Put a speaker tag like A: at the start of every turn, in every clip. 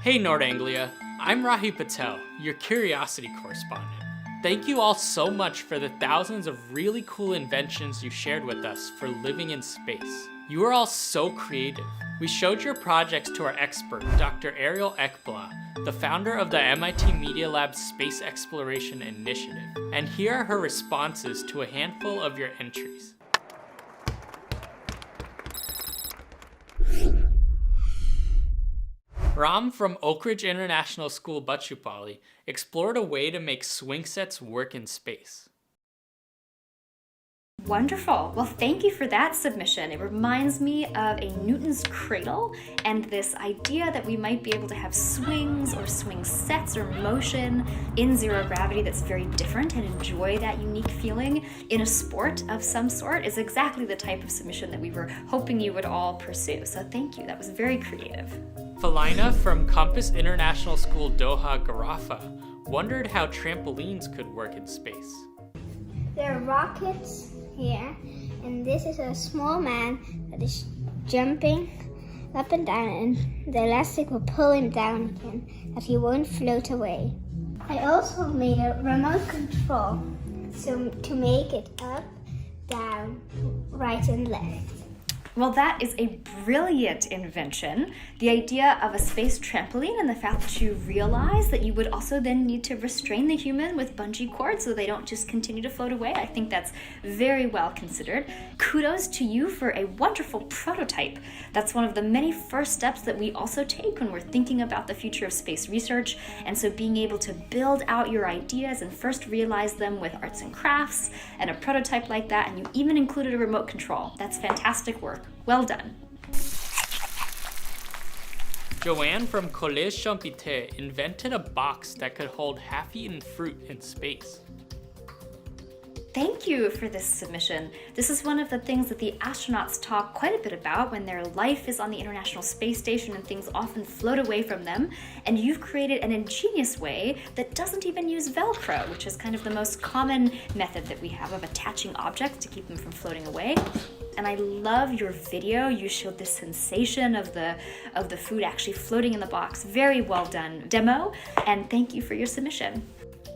A: Hey Nord Anglia, I'm Rahi Patel, your curiosity correspondent. Thank you all so much for the thousands of really cool inventions you shared with us for living in space. You are all so creative. We showed your projects to our expert, Dr. Ariel Ekblaw, the founder of the MIT Media Lab's Space Exploration Initiative, and here are her responses to a handful of your entries. Ram from Oak Ridge International School, Bachupali, explored a way to make swing sets work in space.
B: Wonderful. Well, thank you for that submission. It reminds me of a Newton's cradle and this idea that we might be able to have swings or swing sets or motion in zero gravity that's very different and enjoy that unique feeling in a sport of some sort is exactly the type of submission that we were hoping you would all pursue. So thank you. That was very creative.
A: Felina from Compass International School, Doha, Garafa, wondered how trampolines could work in space.
C: There are rockets here, and this is a small man that is jumping up and down, and the elastic will pull him down again, that he won't float away. I also made a remote control, so to make it up, down, right and left.
B: Well, that is a brilliant invention. The idea of a space trampoline and the fact that you realize that you would also then need to restrain the human with bungee cords so they don't just continue to float away. I think that's very well considered. Kudos to you for a wonderful prototype. That's one of the many first steps that we also take when we're thinking about the future of space research. And so being able to build out your ideas and first realize them with arts and crafts and a prototype like that, and you even included a remote control. That's fantastic work. Well done.
A: Joanne from Collège Champité invented a box that could hold half-eaten fruit in space.
B: Thank you for this submission. This is one of the things that the astronauts talk quite a bit about when their life is on the International Space Station and things often float away from them. And you've created an ingenious way that doesn't even use Velcro, which is kind of the most common method that we have of attaching objects to keep them from floating away. And I love your video. You showed the sensation of the food actually floating in the box. Very well done demo, and thank you for your submission.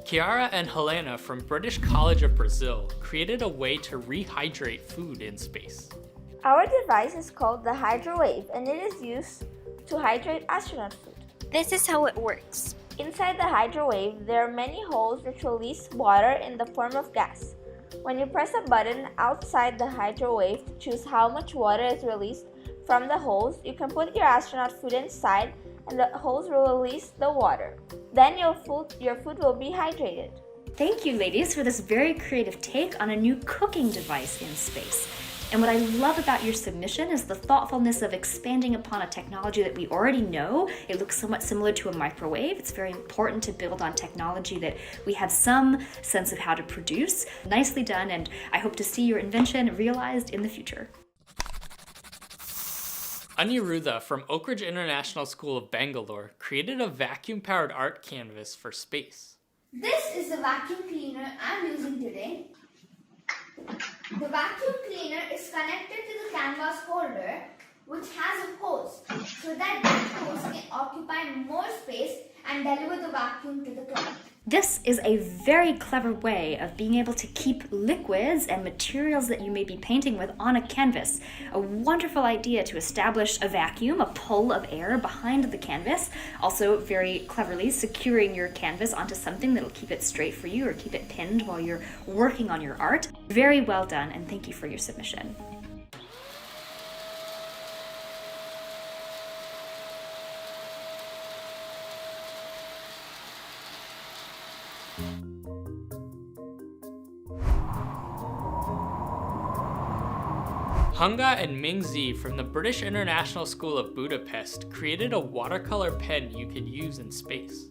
A: Chiara and Helena from British College of Brazil created a way to rehydrate food in space.
D: Our device is called the hydrowave, and it is used to hydrate astronaut food.
C: This is how it works.
D: Inside the hydrowave, there are many holes which release water in the form of gas. When you press a button outside the hydrowave to choose how much water is released from the holes, you can put your astronaut food inside and the holes will release the water. Then your food will be hydrated.
B: Thank you, ladies, for this very creative take on a new cooking device in space. And what I love about your submission is the thoughtfulness of expanding upon a technology that we already know. It looks somewhat similar to a microwave. It's very important to build on technology that we have some sense of how to produce. Nicely done, and I hope to see your invention realized in the future.
A: Aniruddha from Oak Ridge International School of Bangalore created a vacuum-powered art canvas for space.
C: This is the vacuum cleaner I'm using today. The vacuum cleaner is connected to the canvas holder, which has a hose, so that the hose can occupy more space and deliver the vacuum to the client.
B: This is a very clever way of being able to keep liquids and materials that you may be painting with on a canvas. A wonderful idea to establish a vacuum, a pull of air behind the canvas. Also very cleverly securing your canvas onto something that'll keep it straight for you or keep it pinned while you're working on your art. Very well done, and thank you for your submission.
A: Hunga and Ming Zi from the British International School of Budapest created a watercolor pen you could use in space.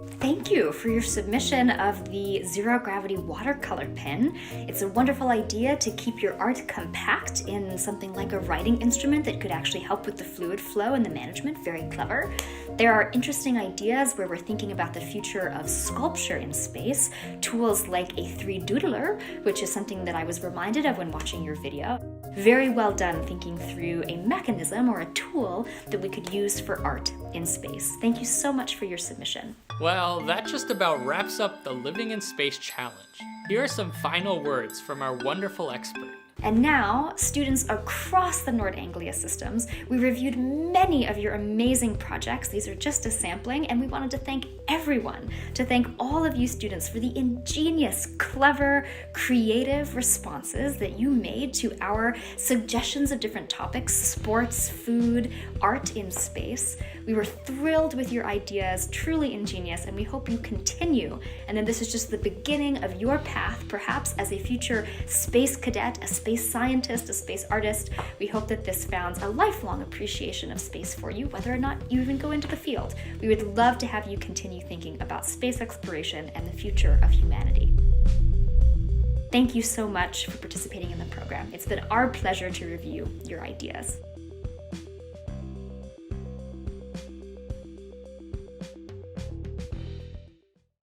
B: Thank you for your submission of the zero gravity watercolor pen. It's a wonderful idea to keep your art compact in something like a writing instrument that could actually help with the fluid flow and the management. Very clever. There are interesting ideas where we're thinking about the future of sculpture in space, tools like a 3-doodler, which is something that I was reminded of when watching your video. Very well done thinking through a mechanism or a tool that we could use for art in space. Thank you so much for your submission.
A: Well, that just about wraps up the Living in Space Challenge. Here are some final words from our wonderful expert.
B: And now, students across the Nord Anglia systems, we reviewed many of your amazing projects. These are just a sampling, and we wanted to thank everyone, to thank all of you students for the ingenious, clever, creative responses that you made to our suggestions of different topics, sports, food, art in space. We were thrilled with your ideas, truly ingenious, and we hope you continue. And then this is just the beginning of your path, perhaps as a future space cadet, a space scientist, a space artist. We hope that this founds a lifelong appreciation of space for you, whether or not you even go into the field. We would love to have you continue thinking about space exploration and the future of humanity. Thank you so much for participating in the program. It's been our pleasure to review your ideas.